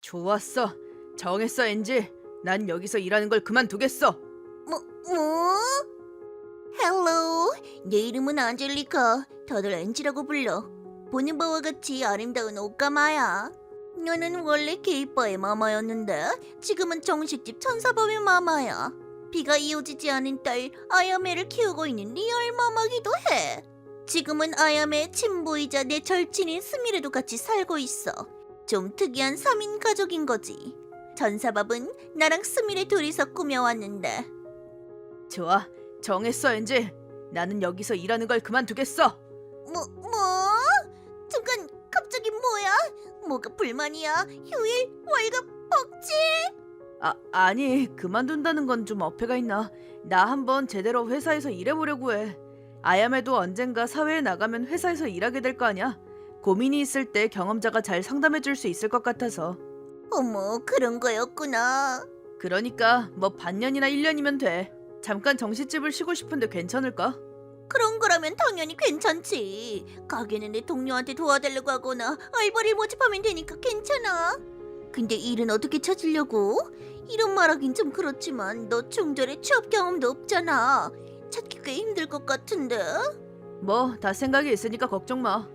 좋았어. 정했어, 엔지. 난 여기서 일하는 걸 그만두겠어. 뭐? 헬로, 내 이름은 안젤리카. 다들 엔지라고 불러. 보는 바와 같이 아름다운 옷가마야. 너는 원래 게이바의 마마였는데 지금은 정식집 천사범의 마마야. 비가 이어지지 않은 딸 아야메를 키우고 있는 리얼 마마기도 해. 지금은 아야메의 친부이자 내 절친인 스미레도 같이 살고 있어. 좀 특이한 3인 가족인 거지. 전사밥은 나랑 스미레 둘이서 꾸며왔는데. 좋아. 정했어, 엔지. 나는 여기서 일하는 걸 그만두겠어. 뭐? 잠깐, 갑자기 뭐야? 뭐가 불만이야? 휴일, 월급, 복지? 아니, 그만둔다는 건 좀 어폐가 있나. 나 한번 제대로 회사에서 일해보려고 해. 아야메도 언젠가 사회에 나가면 회사에서 일하게 될 거 아냐? 고민이 있을 때 경험자가 잘 상담해줄 수 있을 것 같아서. 어머, 그런 거였구나. 그러니까 뭐 반년이나 1년이면 돼. 잠깐 정식집을 쉬고 싶은데 괜찮을까? 그런 거라면 당연히 괜찮지. 가게는 내 동료한테 도와달라고 하거나 알바를 모집하면 되니까 괜찮아. 근데 일은 어떻게 찾으려고? 이런 말하긴 좀 그렇지만 너 중절에 취업 경험도 없잖아. 찾기 꽤 힘들 것 같은데? 뭐 다 생각이 있으니까 걱정 마.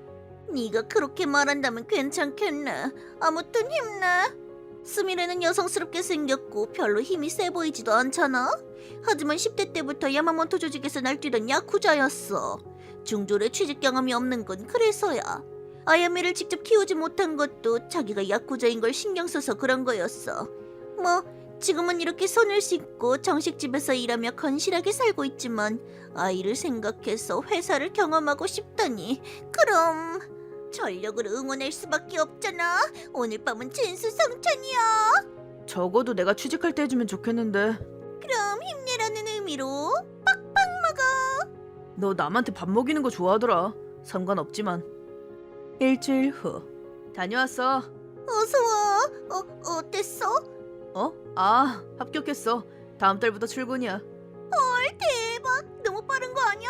네가 그렇게 말한다면 괜찮겠네. 아무튼 힘내. 스미레는 여성스럽게 생겼고 별로 힘이 세 보이지도 않잖아. 하지만 10대 때부터 야마모토 조직에서 날뛰던 야쿠자였어. 중졸의 취직 경험이 없는 건 그래서야. 아야메를 직접 키우지 못한 것도 자기가 야쿠자인 걸 신경 써서 그런 거였어. 뭐 지금은 이렇게 손을 씻고 정식집에서 일하며 건실하게 살고 있지만 아이를 생각해서 회사를 경험하고 싶다니. 그럼 전력으로 응원할 수밖에 없잖아. 오늘 밤은 진수성찬이야. 적어도 내가 취직할 때 해주면 좋겠는데. 그럼 힘내라는 의미로 빡빡 먹어. 너 남한테 밥 먹이는 거 좋아하더라. 상관없지만. 일주일 후. 다녀왔어. 어서 와. 어땠어? 합격했어. 다음 달부터 출근이야. 헐, 대박. 너무 빠른 거 아니야?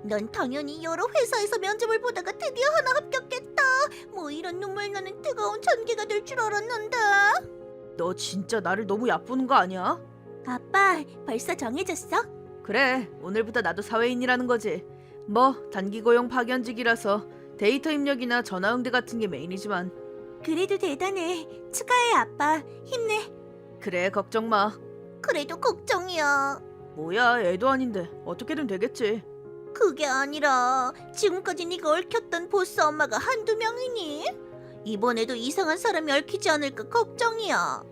넌 당연히 여러 회사에서 면접을 보다가 드디어 하나 합격했다. 뭐 이런 눈물 나는 뜨거운 전개가 될 줄 알았는데. 너 진짜 나를 너무 얕보는 거 아니야? 아빠, 벌써 정해졌어? 그래, 오늘부터 나도 사회인이라는 거지. 뭐 단기 고용 파견직이라서 데이터 입력이나 전화 응대 같은 게 메인이지만. 그래도 대단해. 축하해, 아빠. 힘내. 그래, 걱정 마. 그래도 걱정이야. 뭐야, 애도 아닌데 어떻게든 되겠지. 그게 아니라 지금까지 네가 얽혔던 보스 엄마가 한두 명이니? 이번에도 이상한 사람이 얽히지 않을까 걱정이야.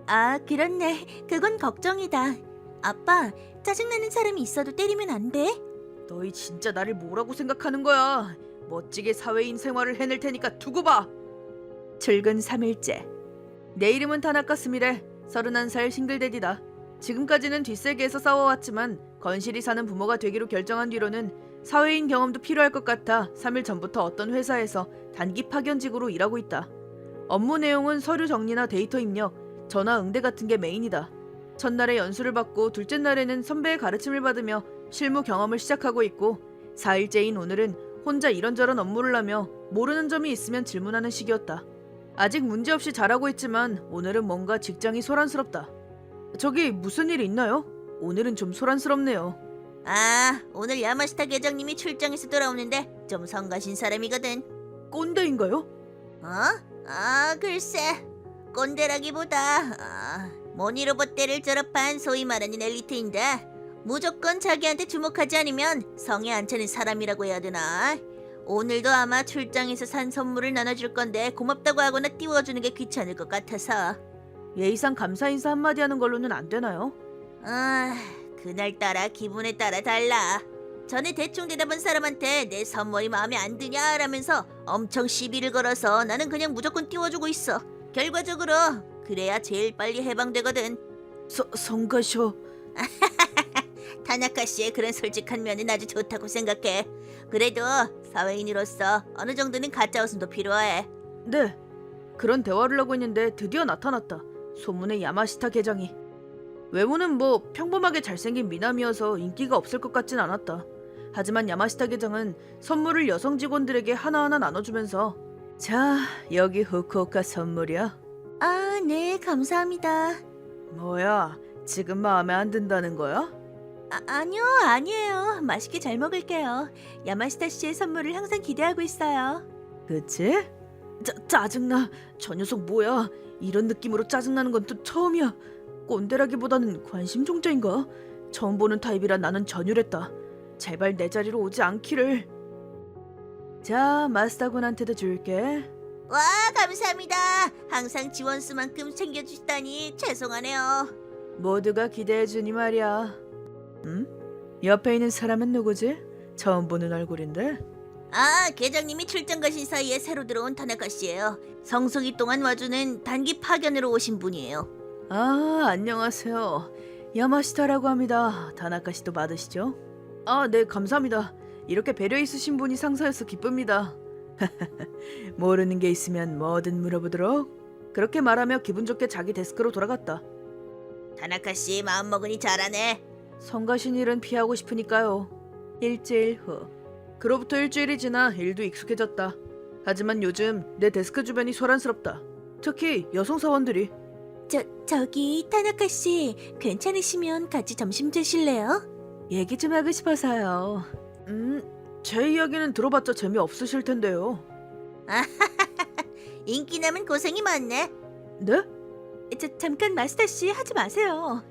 아, 그렇네. 그건 걱정이다. 아빠, 짜증나는 사람이 있어도 때리면 안 돼? 너희 진짜 나를 뭐라고 생각하는 거야? 멋지게 사회인 생활을 해낼 테니까 두고 봐. 출근 3일째. 내 이름은 타나카 스미레. 31살 싱글데디다. 지금까지는 뒷세계에서 싸워왔지만 건실히 사는 부모가 되기로 결정한 뒤로는 사회인 경험도 필요할 것 같아 3일 전부터 어떤 회사에서 단기 파견직으로 일하고 있다. 업무 내용은 서류 정리나 데이터 입력, 전화 응대 같은 게 메인이다. 첫날에 연수를 받고 둘째 날에는 선배의 가르침을 받으며 실무 경험을 시작하고 있고 4일째인 오늘은 혼자 이런저런 업무를 하며 모르는 점이 있으면 질문하는 시기였다. 아직 문제없이 잘하고 있지만 오늘은 뭔가 직장이 소란스럽다. 저기 무슨 일 있나요? 오늘은 좀 소란스럽네요. 아, 오늘 야마시타 계장님이 출장에서 돌아오는데 좀 성가신 사람이거든. 꼰대인가요? 글쎄. 꼰대라기보다 모니로봇대를 졸업한 소위 말하는 엘리트인데 무조건 자기한테 주목하지 않으면 성에 안 차는 사람이라고 해야 되나? 오늘도 아마 출장에서 산 선물을 나눠줄 건데 고맙다고 하거나 띄워주는 게 귀찮을 것 같아서. 예의상 감사 인사 한마디 하는 걸로는 안 되나요? 그날따라 기분에 따라 달라. 전에 대충 대답한 사람한테 내 선물이 마음에 안 드냐 라면서 엄청 시비를 걸어서 나는 그냥 무조건 띄워주고 있어. 결과적으로 그래야 제일 빨리 해방되거든. 성가셔. 타나카 씨의 그런 솔직한 면은 아주 좋다고 생각해. 그래도 사회인으로서 어느 정도는 가짜 웃음도 필요해. 네. 그런 대화를 하고 있는데 드디어 나타났다. 소문의 야마시타 계장이. 외모는 뭐 평범하게 잘생긴 미남이어서 인기가 없을 것 같진 않았다. 하지만 야마시타 계장은 선물을 여성 직원들에게 하나하나 나눠주면서 자, 여기 후쿠오카 선물이야. 아, 네, 감사합니다. 뭐야, 지금 마음에 안 든다는 거야? 아니요, 아니에요. 맛있게 잘 먹을게요. 야마시타 씨의 선물을 항상 기대하고 있어요. 그치? 짜증나. 저 녀석 뭐야? 이런 느낌으로 짜증나는 건 또 처음이야. 꼰대라기보다는 관심 종자인가? 처음 보는 타입이라 나는 전율했다. 제발 내 자리로 오지 않기를. 자, 마스터군한테도 줄게. 와, 감사합니다. 항상 지원수만큼 챙겨주시다니 죄송하네요. 모두가 기대해주니 말이야. 옆에 있는 사람은 누구지? 처음 보는 얼굴인데. 아, 계장님이 출장 가신 사이에 새로 들어온 타나카 씨예요. 성수기 동안 와주는 단기 파견으로 오신 분이에요. 아, 안녕하세요. 야마시타라고 합니다. 다나카 씨도 맞으시죠? 아, 네, 감사합니다. 이렇게 배려 있으신 분이 상사여서 기쁩니다. 모르는 게 있으면 뭐든 물어보도록. 그렇게 말하며 기분 좋게 자기 데스크로 돌아갔다. 타나카 씨 마음 먹으니 잘하네. 성가신 일은 피하고 싶으니까요. 일주일 후. 그로부터 일주일이 지나 일도 익숙해졌다. 하지만 요즘 내 데스크 주변이 소란스럽다. 특히 여성 사원들이. 저기 타나카 씨 괜찮으시면 같이 점심 드실래요? 얘기 좀 하고 싶어서요. 제 이야기는 들어봤자 재미없으실 텐데요. 인기 남은 고생이 많네. 네? 잠깐 마스터 씨 하지 마세요.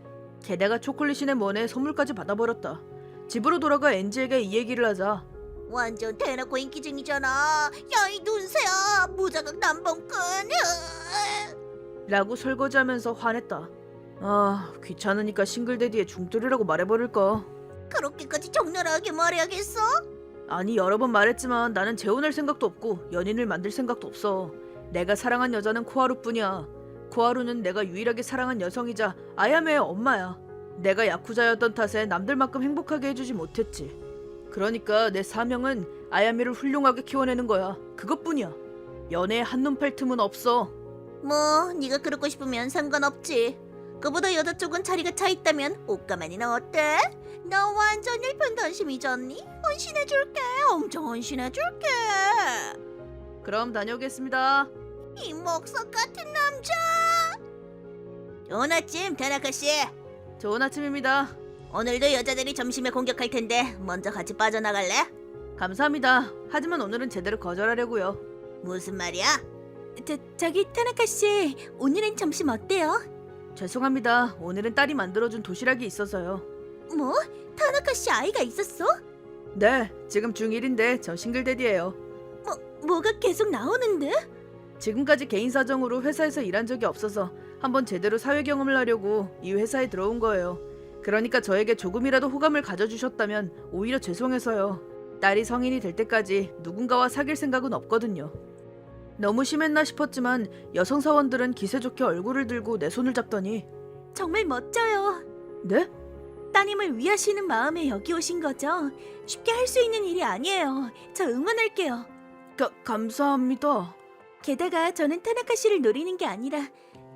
게다가 초콜릿이네 뭐네 선물까지 받아버렸다. 집으로 돌아가 엔지에게 이 얘기를 하자. 완전 대놓고 인기쟁이잖아. 야, 이 눈새야. 무자각 남봉꾼. 라고 설거지하면서 화냈다. 아, 귀찮으니까 싱글데디에 중돌이라고 말해버릴까. 그렇게까지 적나라하게 말해야겠어? 아니, 여러 번 말했지만 나는 재혼할 생각도 없고 연인을 만들 생각도 없어. 내가 사랑한 여자는 코하루뿐이야. 코하루는 내가 유일하게 사랑한 여성이자 아야메의 엄마야. 내가 야쿠자였던 탓에 남들만큼 행복하게 해주지 못했지. 그러니까 내 사명은 아야메를 훌륭하게 키워내는 거야. 그것뿐이야. 연애에 한눈 팔 틈은 없어. 뭐 네가 그러고 싶으면 상관없지. 그보다 여자 쪽은 자리가 차 있다면 옷가만이나 어때? 너 완전 일편단심이잖니? 헌신해줄게. 엄청 헌신해줄게. 그럼 다녀오겠습니다. 이 목석 같은 남자. 좋은 아침, 타나카 씨. 좋은 아침입니다. 오늘도 여자들이 점심에 공격할 텐데 먼저 같이 빠져나갈래? 감사합니다. 하지만 오늘은 제대로 거절하려고요. 무슨 말이야? 저기 타나카 씨, 오늘은 점심 어때요? 죄송합니다. 오늘은 딸이 만들어준 도시락이 있어서요. 뭐? 타나카 씨 아이가 있었어? 네, 지금 중1인데 저 싱글데디예요. 뭐가 계속 나오는데? 지금까지 개인 사정으로 회사에서 일한 적이 없어서 한번 제대로 사회 경험을 하려고 이 회사에 들어온 거예요. 그러니까 저에게 조금이라도 호감을 가져주셨다면 오히려 죄송해서요. 딸이 성인이 될 때까지 누군가와 사귈 생각은 없거든요. 너무 심했나 싶었지만 여성 사원들은 기세 좋게 얼굴을 들고 내 손을 잡더니. 정말 멋져요. 네? 따님을 위하시는 마음에 여기 오신 거죠? 쉽게 할 수 있는 일이 아니에요. 저 응원할게요. 감사합니다. 게다가 저는 타나카 씨를 노리는 게 아니라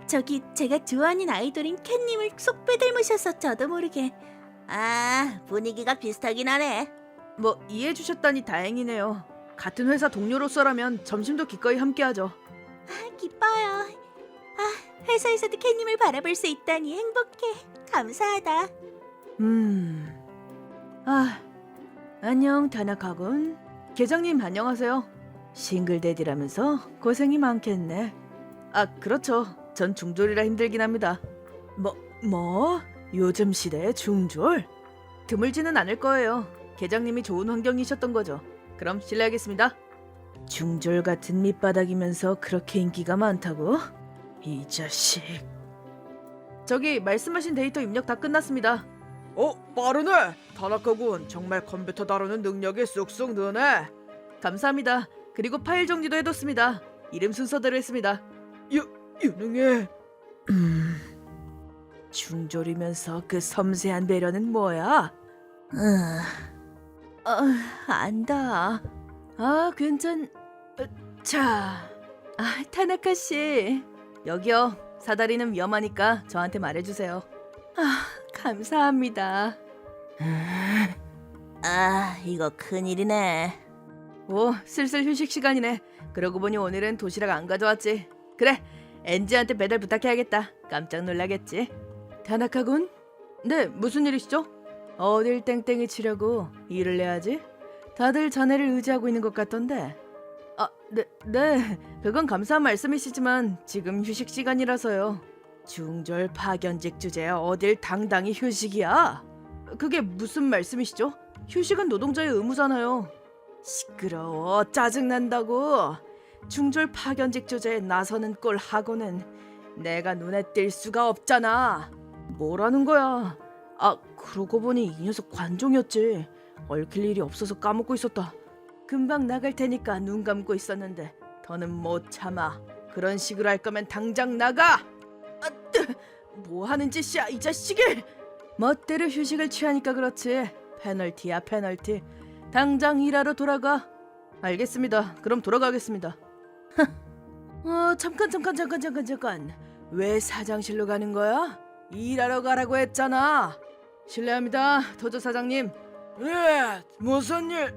저기 제가 좋아하는 아이돌인 캣님을 쏙 빼닮으셔서 저도 모르게. 아, 분위기가 비슷하긴 하네. 뭐 이해해 주셨다니 다행이네요. 같은 회사 동료로서라면 점심도 기꺼이 함께하죠. 아, 기뻐요. 아, 회사에서도 캣님을 바라볼 수 있다니 행복해. 감사하다. 안녕 다나카군. 계장님 안녕하세요. 싱글데디라면서 고생이 많겠네. 아, 그렇죠. 전 중졸이라 힘들긴 합니다. 뭐? 요즘 시대에 중졸? 드물지는 않을 거예요. 계장님이 좋은 환경이셨던 거죠. 그럼 실례하겠습니다. 중졸 같은 밑바닥이면서 그렇게 인기가 많다고? 이 자식. 저기 말씀하신 데이터 입력 다 끝났습니다. 빠르네. 다나카군 정말 컴퓨터 다루는 능력이 쑥쑥 느네. 감사합니다. 그리고 파일 정리도 해뒀습니다. 이름 순서대로 했습니다. 유능해. 중졸이면서 그 섬세한 배려는 뭐야? 안다. 자, 타나카 씨. 여기요. 사다리는 위험하니까 저한테 말해주세요. 감사합니다. 아, 이거 큰일이네. 오, 슬슬 휴식 시간이네. 그러고 보니 오늘은 도시락 안 가져왔지. 그래, 엔지한테 배달 부탁해야겠다. 깜짝 놀라겠지. 타나카군? 네, 무슨 일이시죠? 어딜 땡땡이 치려고 일을 내야지. 다들 자네를 의지하고 있는 것 같던데. 아, 네. 그건 감사한 말씀이시지만 지금 휴식 시간이라서요. 중졸 파견직 주제에 어딜 당당히 휴식이야? 그게 무슨 말씀이시죠? 휴식은 노동자의 의무잖아요. 시끄러워. 짜증난다고. 중졸 파견직 주제에 나서는 꼴 하고는 내가 눈에 띌 수가 없잖아. 뭐라는 거야? 아, 그러고 보니 이 녀석 관종이었지. 얽힐 일이 없어서 까먹고 있었다. 금방 나갈 테니까 눈 감고 있었는데 더는 못 참아. 그런 식으로 할 거면 당장 나가. 뭐 하는 짓이야 이 자식이. 멋대로 휴식을 취하니까 그렇지. 페널티야 페널티. 당장 일하러 돌아가. 알겠습니다. 그럼 돌아가겠습니다. 잠깐. 왜 사장실로 가는 거야? 일하러 가라고 했잖아. 실례합니다, 도저 사장님. 네, 무슨 일?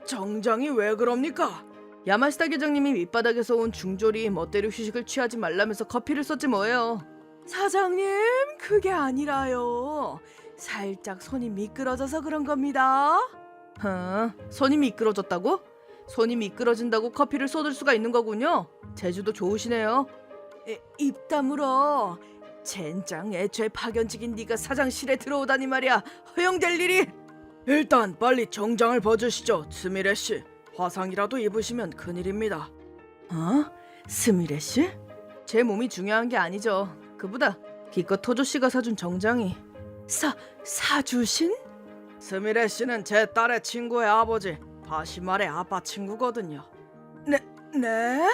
정장이 왜 그럽니까? 야마시타 계장님이 밑바닥에서 온 중졸이 멋대로 휴식을 취하지 말라면서 커피를 쏟지 뭐예요. 사장님, 그게 아니라요. 살짝 손이 미끄러져서 그런 겁니다. 손이 미끄러졌다고? 손이 미끄러진다고 커피를 쏟을 수가 있는 거군요. 재주도 좋으시네요. 입 다물어. 젠장, 애초에 파견직인 네가 사장실에 들어오다니 말이야. 허용될 일이. 일단 빨리 정장을 벗으시죠, 스미레 씨. 화상이라도 입으시면 큰일입니다. 스미레 씨? 제 몸이 중요한 게 아니죠. 그보다 기껏 토조 씨가 사준 정장이. 사주신? 스미레 씨는 제 딸의 친구의 아버지, 바시말의 아빠 친구거든요. 네?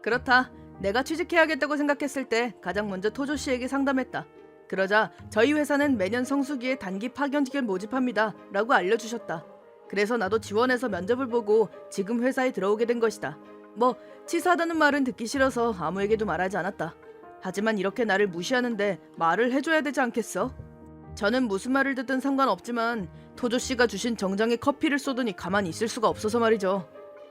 그렇다. 내가 취직해야겠다고 생각했을 때 가장 먼저 토조 씨에게 상담했다. 그러자 저희 회사는 매년 성수기에 단기 파견직을 모집합니다 라고 알려주셨다. 그래서 나도 지원해서 면접을 보고 지금 회사에 들어오게 된 것이다. 뭐 치사하다는 말은 듣기 싫어서 아무에게도 말하지 않았다. 하지만 이렇게 나를 무시하는데 말을 해줘야 되지 않겠어? 저는 무슨 말을 듣든 상관없지만 토조 씨가 주신 정장에 커피를 쏟으니 가만히 있을 수가 없어서 말이죠.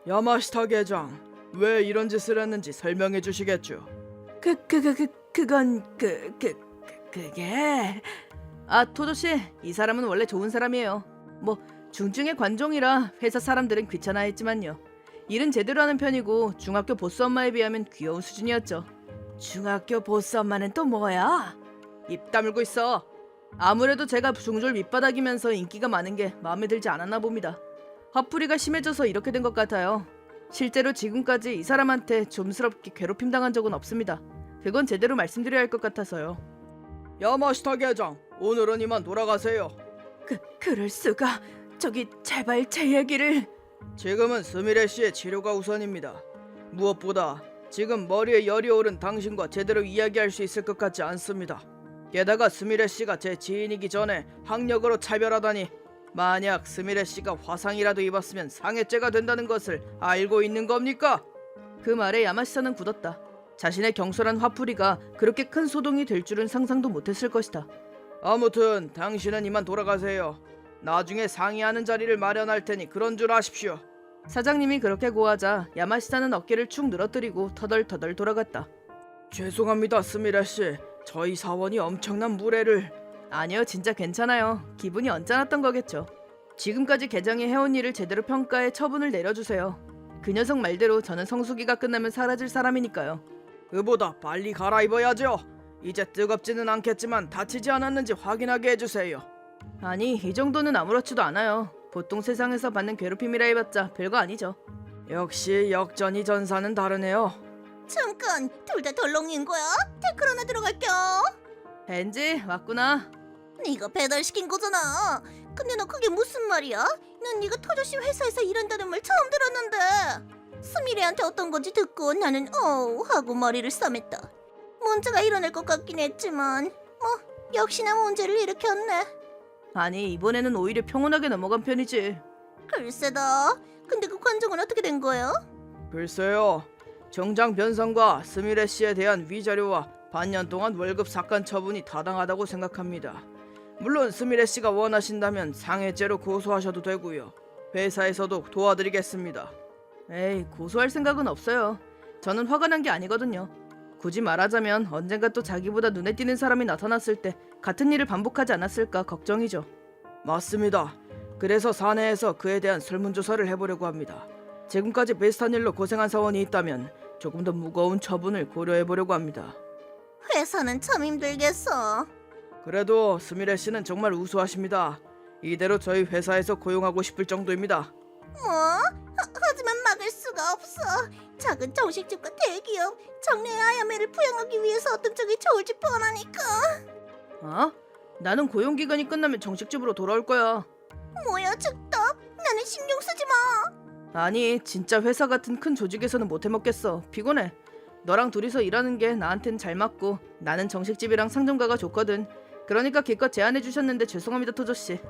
야마시타 계장, 왜 이런 짓을 했는지 설명해 주시겠죠? 그게... 토조 씨, 이 사람은 원래 좋은 사람이에요. 뭐 중증의 관종이라 회사 사람들은 귀찮아했지만요. 일은 제대로 하는 편이고 중학교 보스 엄마에 비하면 귀여운 수준이었죠. 중학교 보스 엄마는 또 뭐야? 입 다물고 있어. 아무래도 제가 중졸 밑바닥이면서 인기가 많은 게 마음에 들지 않았나 봅니다. 화풀이가 심해져서 이렇게 된 것 같아요. 실제로 지금까지 이 사람한테 좀스럽게 괴롭힘 당한 적은 없습니다. 그건 제대로 말씀드려야 할 것 같아서요. 야마시타 계장, 오늘은 이만 돌아가세요. 그럴 수가. 저기 제발 제 얘기를. 지금은 스미레 씨의 치료가 우선입니다. 무엇보다 지금 머리에 열이 오른 당신과 제대로 이야기할 수 있을 것 같지 않습니다. 게다가 스미레 씨가 제 지인이기 전에 학력으로 차별하다니. 만약 스미레 씨가 화상이라도 입었으면 상해죄가 된다는 것을 알고 있는 겁니까? 그 말에 야마시타는 굳었다. 자신의 경솔한 화풀이가 그렇게 큰 소동이 될 줄은 상상도 못했을 것이다. 아무튼 당신은 이만 돌아가세요. 나중에 상의하는 자리를 마련할 테니 그런 줄 아십시오. 사장님이 그렇게 고하자 야마시타는 어깨를 축 늘어뜨리고 터덜터덜 돌아갔다. 죄송합니다, 스미레 씨. 저희 사원이 엄청난 무례를... 아니요, 진짜 괜찮아요. 기분이 언짢았던 거겠죠. 지금까지 계장이 해온 일을 제대로 평가해 처분을 내려주세요. 그 녀석 말대로 저는 성수기가 끝나면 사라질 사람이니까요. 그보다 빨리 갈아입어야죠. 이제 뜨겁지는 않겠지만 다치지 않았는지 확인하게 해주세요. 아니, 이 정도는 아무렇지도 않아요. 보통 세상에서 받는 괴롭힘이라 해봤자 별거 아니죠. 역시 역전이 전사는 다르네요. 잠깐, 둘 다 덜렁인 거야? 태클 하나 들어갈게요. 벤지, 왔구나. 네가 배달시킨 거잖아. 근데 너 그게 무슨 말이야? 난 네가 토조씨 회사에서 일한다는 말 처음 들었는데. 스미레한테 어떤 건지 듣고 나는 하고 머리를 싸맸다. 문제가 일어날 것 같긴 했지만 뭐 역시나 문제를 일으켰네. 아니, 이번에는 오히려 평온하게 넘어간 편이지. 글쎄다. 근데 그 관종은 어떻게 된 거예요? 글쎄요. 정장 변상과 스미레 씨에 대한 위자료와 반년 동안 월급 삭감 처분이 타당하다고 생각합니다. 물론 스미레 씨가 원하신다면 상해죄로 고소하셔도 되고요. 회사에서도 도와드리겠습니다. 에이, 고소할 생각은 없어요. 저는 화가 난 게 아니거든요. 굳이 말하자면 언젠가 또 자기보다 눈에 띄는 사람이 나타났을 때 같은 일을 반복하지 않았을까 걱정이죠. 맞습니다. 그래서 사내에서 그에 대한 설문조사를 해보려고 합니다. 지금까지 비슷한 일로 고생한 사원이 있다면 조금 더 무거운 처분을 고려해보려고 합니다. 회사는 참 힘들겠어. 그래도 스미레 씨는 정말 우수하십니다. 이대로 저희 회사에서 고용하고 싶을 정도입니다. 뭐? 하지만 막을 수가 없어. 작은 정식집과 대기업, 정례의 아야메를 부양하기 위해서 어떤 쪽이 좋을지 뻔하니까. 어? 나는 고용기간이 끝나면 정식집으로 돌아올 거야. 뭐야 즉답? 나는 신경 쓰지 마. 아니 진짜 회사 같은 큰 조직에서는 못 해먹겠어. 피곤해. 너랑 둘이서 일하는 게 나한텐 잘 맞고 나는 정식집이랑 상점가가 좋거든. 그러니까 기껏 제안해 주셨는데 죄송합니다 토조씨.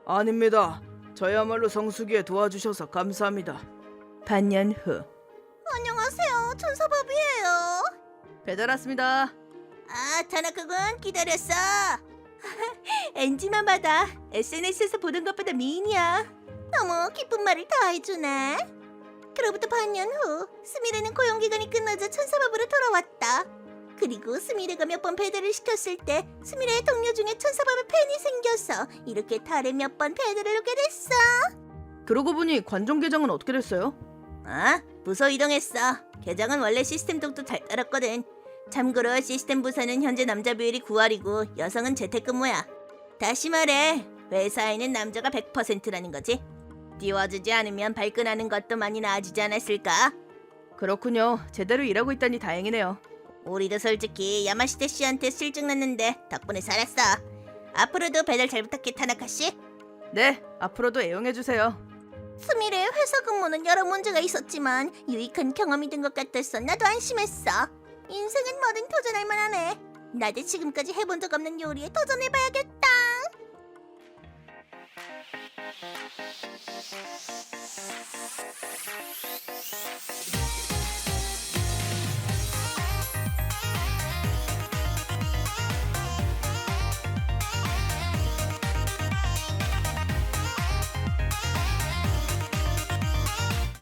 아닙니다. 저야말로 성수기에 도와주셔서 감사합니다. 반년 후 안녕하세요. 천사밥이에요. 배달 왔습니다. 아, 타나카군 기다렸어. 엔지만 받아. SNS에서 보던 것보다 미인이야. 너무 기쁜 말을 다 해주네. 그로부터 반년 후 스미레는 고용기간이 끝나자 천사밥으로 돌아왔다. 그리고 스미레가 몇 번 배달을 시켰을 때 스미레의 동료 중에 천사밥에 팬이 생겨서 이렇게 달에 몇 번 배달을 오게 됐어. 그러고 보니 관종 계정은 어떻게 됐어요? 아, 부서 이동했어. 계장은 원래 시스템 독도 잘 따랐거든. 참고로 시스템 부서는 현재 남자 비율이 9할이고 여성은 재택근무야. 다시 말해, 회사에는 남자가 100%라는 거지. 띄워주지 않으면 발끈하는 것도 많이 나아지지 않았을까? 그렇군요. 제대로 일하고 있다니 다행이네요. 우리도 솔직히 야마시테 씨한테 실증 났는데 덕분에 살았어. 앞으로도 배달 잘 부탁해, 타나카 씨. 네, 앞으로도 애용해주세요. 스미레의 회사 근무는 여러 문제가 있었지만 유익한 경험이 된 것 같아서 나도 안심했어. 인생은 뭐든 도전할 만하네. 나도 지금까지 해본 적 없는 요리에 도전해봐야겠다.